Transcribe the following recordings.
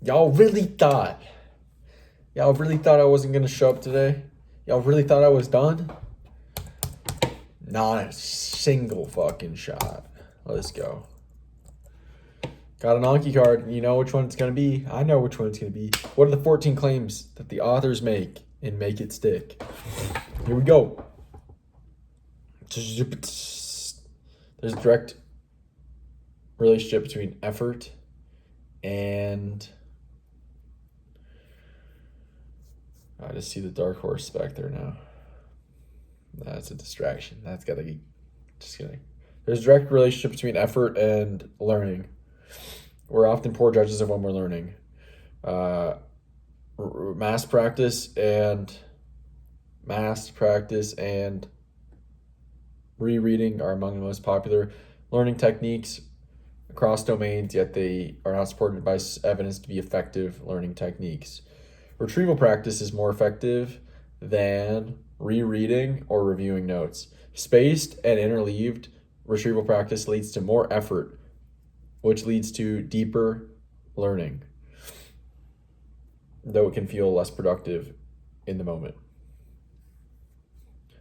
Y'all really thought I wasn't gonna show up today? Y'all really thought I was done? Not a single fucking shot. Let's go. Got an Anki card. You know which one it's going to be. I know which one it's going to be. What are the 14 claims that the authors make and make it stick? Here we go. There's a direct relationship between effort and... I just see the dark horse back there now. That's a distraction. That's got to be... Just kidding. There's a direct relationship between effort and learning. We're often poor judges of when we're learning. Mass practice and rereading are among the most popular learning techniques across domains, yet they are not supported by evidence to be effective learning techniques. Retrieval practice is more effective than rereading or reviewing notes. Spaced and interleaved retrieval practice leads to more effort, which leads to deeper learning, though it can feel less productive in the moment.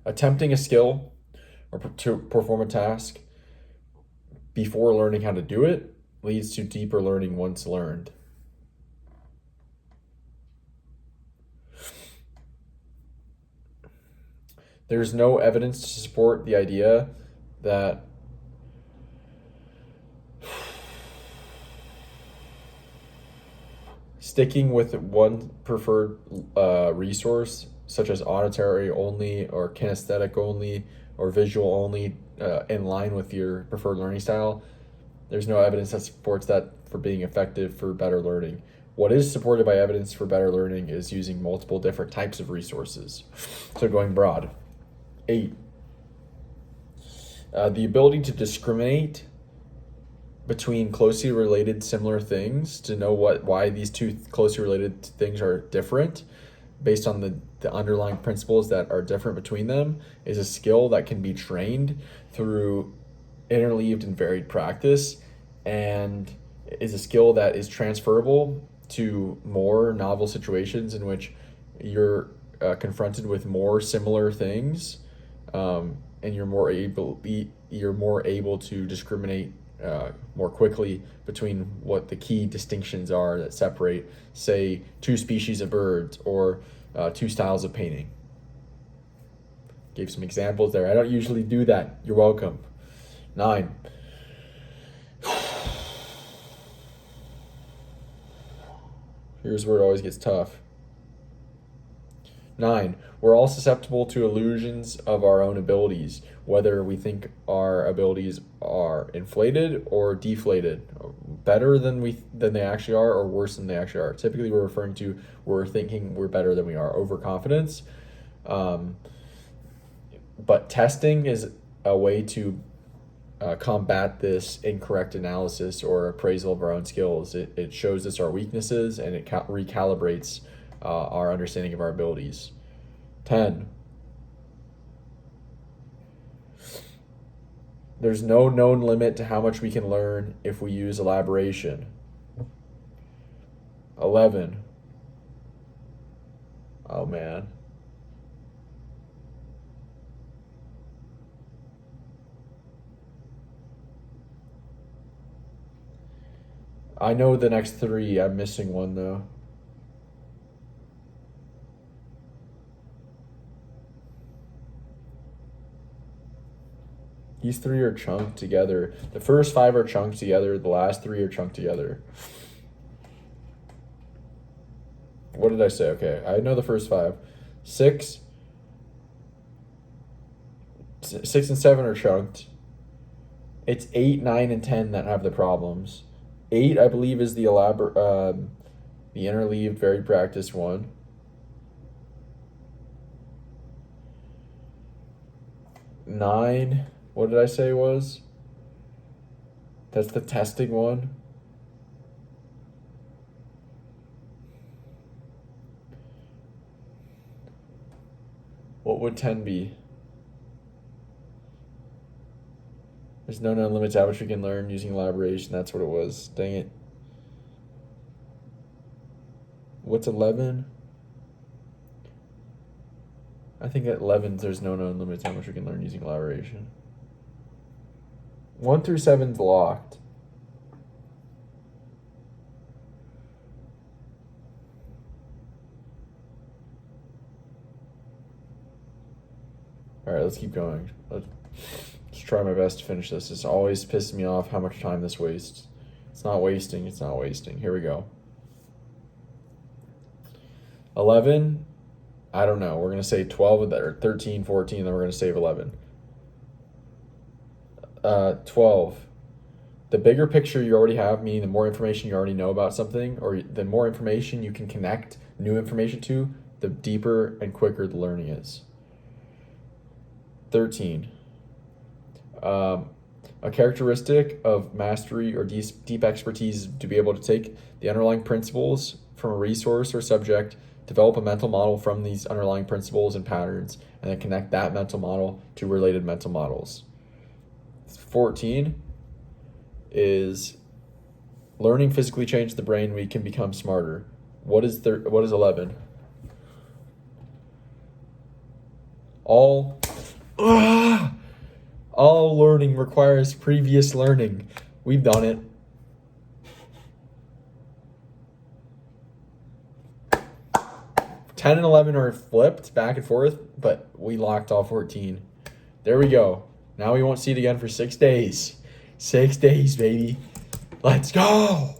Attempting a skill or to perform a task before learning how to do it leads to deeper learning once learned. There's no evidence to support the idea that sticking with one preferred resource, such as auditory only or kinesthetic only or visual only, in line with your preferred learning style, there's no evidence that supports that for being effective for better learning. What is supported by evidence for better learning is using multiple different types of resources. So going broad. 8. The ability to discriminate between closely related similar things, to know why these two closely related things are different based on the underlying principles that are different between them, is a skill that can be trained through interleaved and varied practice, and is a skill that is transferable to more novel situations in which you're confronted with more similar things, and you're more able to discriminate more quickly between what the key distinctions are that separate, say, two species of birds or two styles of painting. Gave some examples there. I don't usually do that. You're welcome. 9. Here's where it always gets tough. 9. We're all susceptible to illusions of our own abilities, whether we think our abilities are inflated or deflated, better than they actually are or worse than they actually are. Typically, we're thinking we're better than we are. Overconfidence. But testing is a way to combat this incorrect analysis or appraisal of our own skills. It shows us our weaknesses, and it recalibrates our understanding of our abilities. 10. There's no known limit to how much we can learn if we use elaboration. 11. Oh man. I know the next 3. I'm missing one though. These 3 are chunked together. The first 5 are chunked together. The last 3 are chunked together. What did I say? Okay, I know the first 5. 6 and 7 are chunked. It's 8, 9, and 10 that have the problems. 8, I believe, is the the interleaved varied practice one. 9, what did I say was? That's the testing one. What would 10 be? There's no known limit to how much we can learn using elaboration. That's what it was. Dang it. What's 11? I think at 11 there's no known limit to how much we can learn using collaboration. 1 through 7's locked. All right, let's keep going. Let's try my best to finish this. It's always pisses me off how much time this wastes. It's not wasting. It's not wasting. Here we go. 11, I don't know. We're going to say 12 or 13, 14, then we're going to save 11. 12. The bigger picture you already have, meaning the more information you already know about something, or the more information you can connect new information to, the deeper and quicker the learning is. 13. A characteristic of mastery or deep expertise is to be able to take the underlying principles from a resource or subject, develop a mental model from these underlying principles and patterns, and then connect that mental model to related mental models. 14 is learning physically changes the brain. We can become smarter. What is 11? All learning requires previous learning. We've done it. Ten and 11 are flipped back and forth, but we locked all 14. There we go. Now we won't see it again for 6 days. 6 days, baby. Let's go. All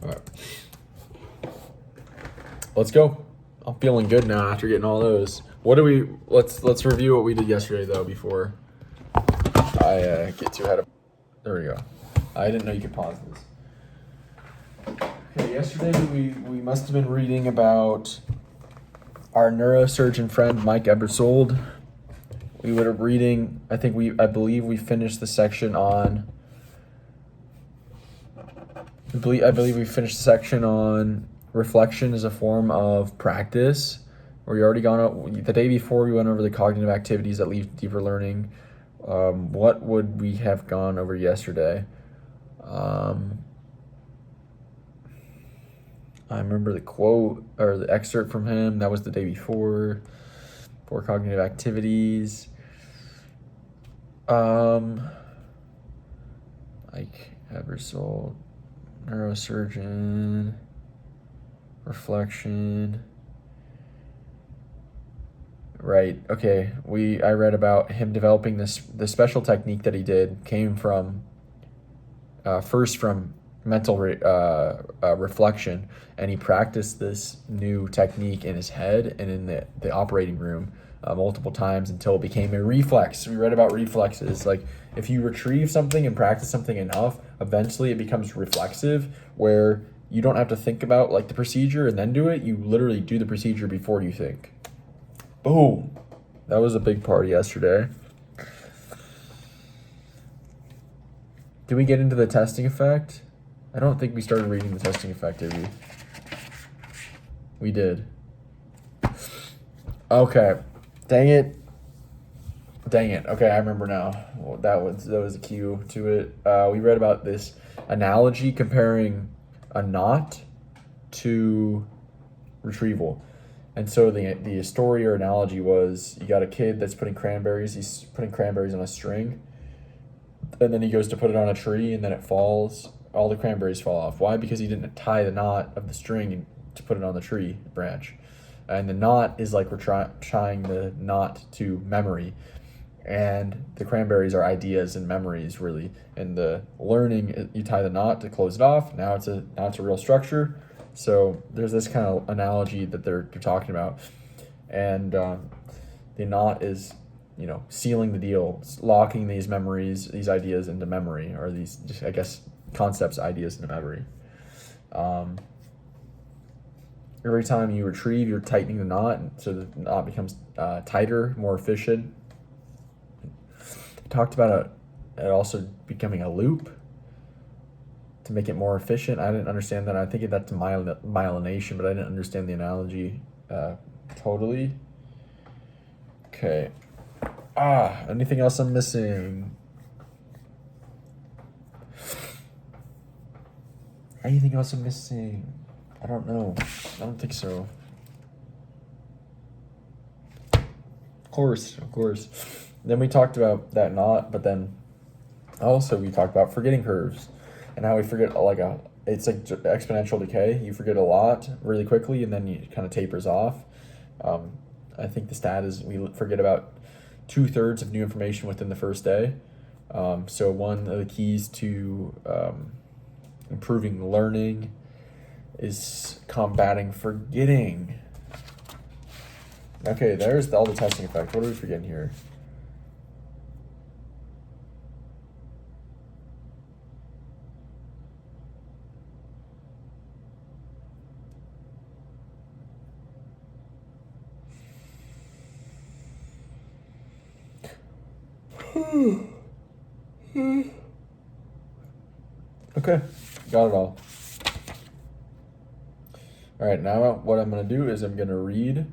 right. Let's go. I'm feeling good now after getting all those. Let's review what we did yesterday though before I get too ahead of. There we go. I didn't know you could pause this. Okay, yesterday we must have been reading about our neurosurgeon friend Mike Ebersold. We would have reading. I believe we finished the section on. I believe we finished the section on reflection as a form of practice. We already the day before we went over the cognitive activities that lead to deeper learning. What would we have gone over yesterday? I remember the quote or the excerpt from him. That was the day before. For cognitive activities. Like Ebersold, neurosurgeon, reflection. Right. Okay. I read about him developing the special technique that he did came from first from mental reflection, and he practiced this new technique in his head and in the operating room multiple times until it became a reflex. We read about reflexes. Like if you retrieve something and practice something enough, eventually it becomes reflexive, where you don't have to think about like the procedure and then do it. You literally do the procedure before you think. Boom. That was a big part yesterday. Did we get into the testing effect? I don't think we started reading the testing effect, did we? We did. Okay. Dang it. Okay, I remember now. Well, that was a cue to it. We read about this analogy comparing a knot to retrieval. And so the story or analogy was, you got a kid that's putting cranberries. He's putting cranberries on a string. And then he goes to put it on a tree, and then it falls. All the cranberries fall off. Why? Because he didn't tie the knot of the string to put it on the tree branch. And the knot is like we're tying the knot to memory. And the cranberries are ideas and memories, really. And the learning, you tie the knot to close it off. Now it's a real structure. So there's this kind of analogy that they're talking about. And the knot is, sealing the deal, locking these memories, these ideas into memory, or these, I guess, concepts, ideas into memory. Every time you retrieve, you're tightening the knot, so the knot becomes tighter, more efficient. I talked about it also becoming a loop to make it more efficient. I didn't understand that. I think that's myelination, but I didn't understand the analogy totally. Okay. Anything else I'm missing? Anything else I'm missing? I don't know. I don't think so. Of course. Then we talked about that knot, but then also we talked about forgetting curves and how we forget it's like exponential decay. You forget a lot really quickly, and then it kind of tapers off. I think the stat is we forget about 2/3 of new information within the first day. So one of the keys to improving learning is combating forgetting. Okay, there's all the testing effect. What are we forgetting here? Okay, got it all. All right, now what I'm going to do is I'm going to read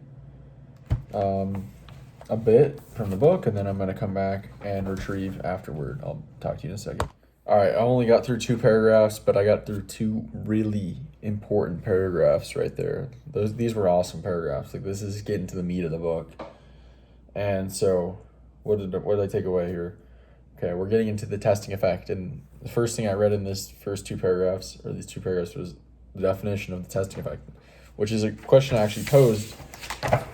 a bit from the book, and then I'm going to come back and retrieve afterward. I'll talk to you in a second. All right, I only got through 2 paragraphs, but I got through 2 really important paragraphs right there. These were awesome paragraphs. Like, this is getting to the meat of the book. And so, what did I take away here? Okay, we're getting into the testing effect, and the first thing I read in this first 2 paragraphs, or these 2 paragraphs, was the definition of the testing effect, which is a question I actually posed at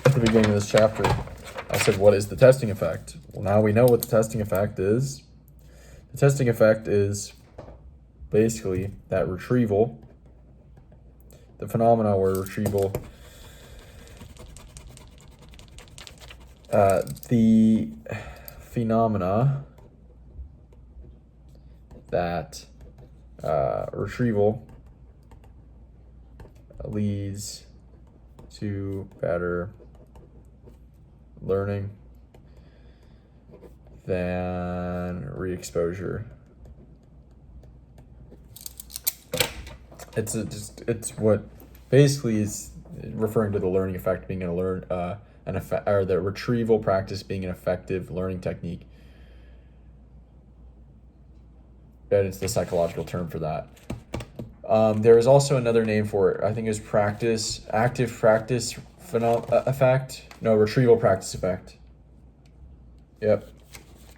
the beginning of this chapter. I said, what is the testing effect? Well, now we know what the testing effect is. The testing effect is basically that retrieval, the phenomena where retrieval, the phenomena that retrieval leads to better learning than re-exposure. It's what basically is referring to the learning effect being or the retrieval practice being an effective learning technique. And it's the psychological term for that. There is also another name for it. I think it's active practice effect. No, retrieval practice effect. Yep.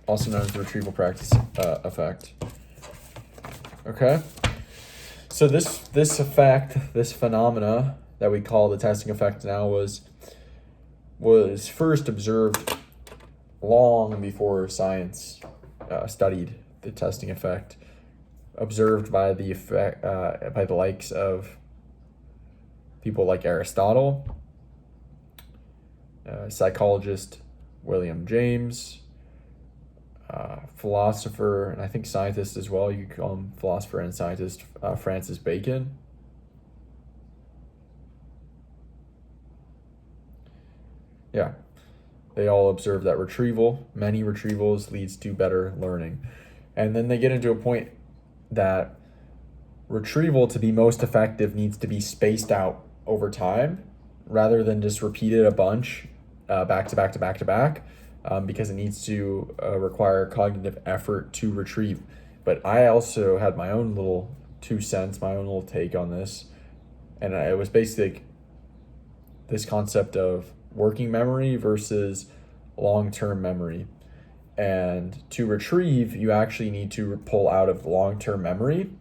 Also known as the retrieval practice effect. Okay. So this effect, this phenomena that we call the testing effect now was first observed long before science studied the testing effect, observed by the likes of people like Aristotle, psychologist William James, philosopher, and I think scientist as well. You could call him philosopher and scientist, Francis Bacon. Yeah, they all observe that many retrievals leads to better learning. And then they get into a point that retrieval to be most effective needs to be spaced out over time rather than just repeated a bunch back to back, because it needs to require cognitive effort to retrieve. But I also had my own little 2 cents, my own little take on this. And it was basically this concept of working memory versus long-term memory. And to retrieve, you actually need to pull out of long-term memory.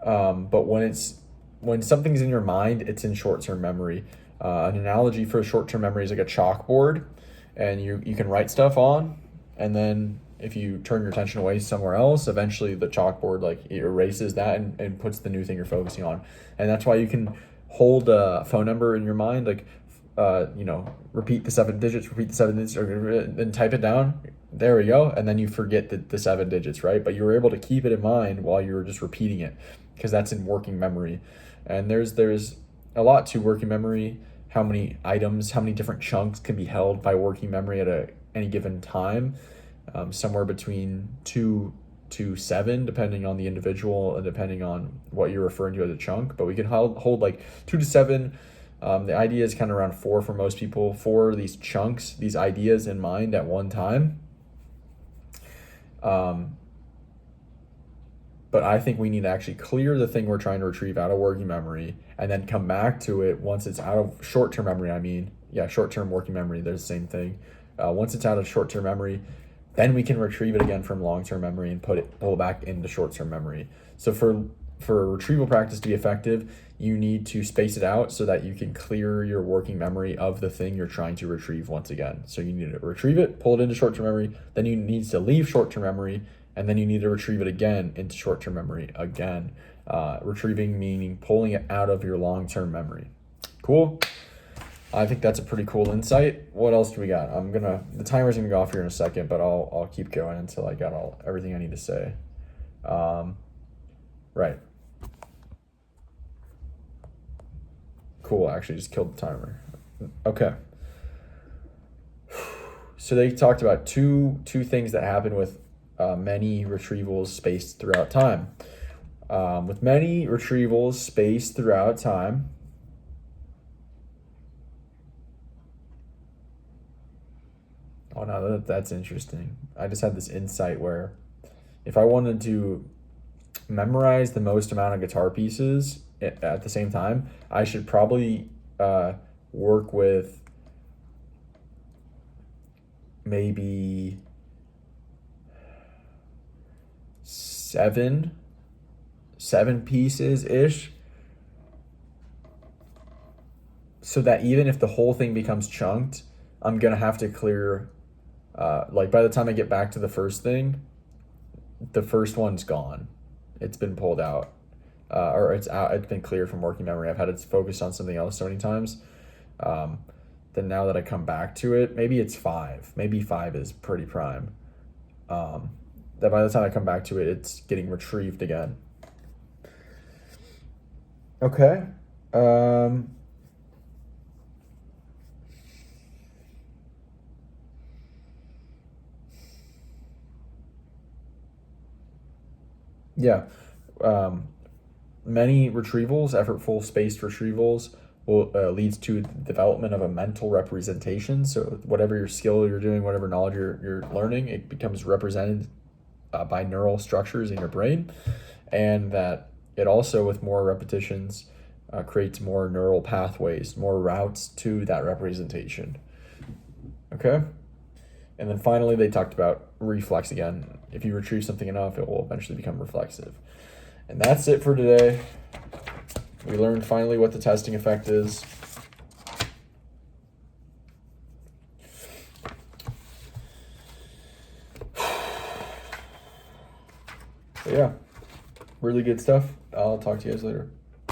But when something's in your mind, it's in short-term memory. An analogy for short-term memory is like a chalkboard, and you can write stuff on, and then if you turn your attention away somewhere else, eventually the chalkboard it erases that and puts the new thing you're focusing on. And that's why you can hold a phone number in your mind, repeat the 7 digits, and type it down. There we go. And then you forget the 7 digits, right? But you were able to keep it in mind while you were just repeating it, because that's in working memory. And there's a lot to working memory. How many items, how many different chunks can be held by working memory at any given time? Somewhere between 2 to 7, depending on the individual and depending on what you're referring to as a chunk. But we can hold like 2 to 7. The idea is kind of around 4 for most people. 4 of these chunks, these ideas in mind at one time. But I think we need to actually clear the thing we're trying to retrieve out of working memory and then come back to it once it's out of short-term memory. Short-term working memory, they're the same thing. Once it's out of short-term memory, then we can retrieve it again from long-term memory and pull it back into short-term memory. So for retrieval practice to be effective, you need to space it out so that you can clear your working memory of the thing you're trying to retrieve once again. So you need to retrieve it, pull it into short-term memory, then you need to leave short-term memory, and then you need to retrieve it again into short-term memory again. Retrieving meaning pulling it out of your long-term memory. Cool. I think that's a pretty cool insight. What else do we got? The timer's gonna go off here in a second, but I'll keep going until I got everything I need to say. Right. Cool, I actually just killed the timer. Okay. So they talked about two things that happen with many retrievals spaced throughout time. With many retrievals spaced throughout time, oh no, that's interesting. I just had this insight where if I wanted to memorize the most amount of guitar pieces at the same time, I should probably work with maybe seven pieces ish, so that even if the whole thing becomes chunked, I'm gonna have to clear like by the time I get back to the first thing, the first one's gone. It's been pulled out, or it's out. It's been cleared from working memory. I've had it focused on something else so many times. Then now that I come back to it, maybe it's 5. Maybe 5 is pretty prime. That by the time I come back to it, it's getting retrieved again. Okay. Yeah. Many retrievals, effortful spaced retrievals, will leads to the development of a mental representation. So whatever your skill you're doing, whatever knowledge you're learning, it becomes represented by neural structures in your brain, and that it also, with more repetitions, creates more neural pathways, more routes to that representation. Okay? And then finally, they talked about reflex again. If you retrieve something enough, it will eventually become reflexive. And that's it for today. We learned finally what the testing effect is. But yeah, really good stuff. I'll talk to you guys later.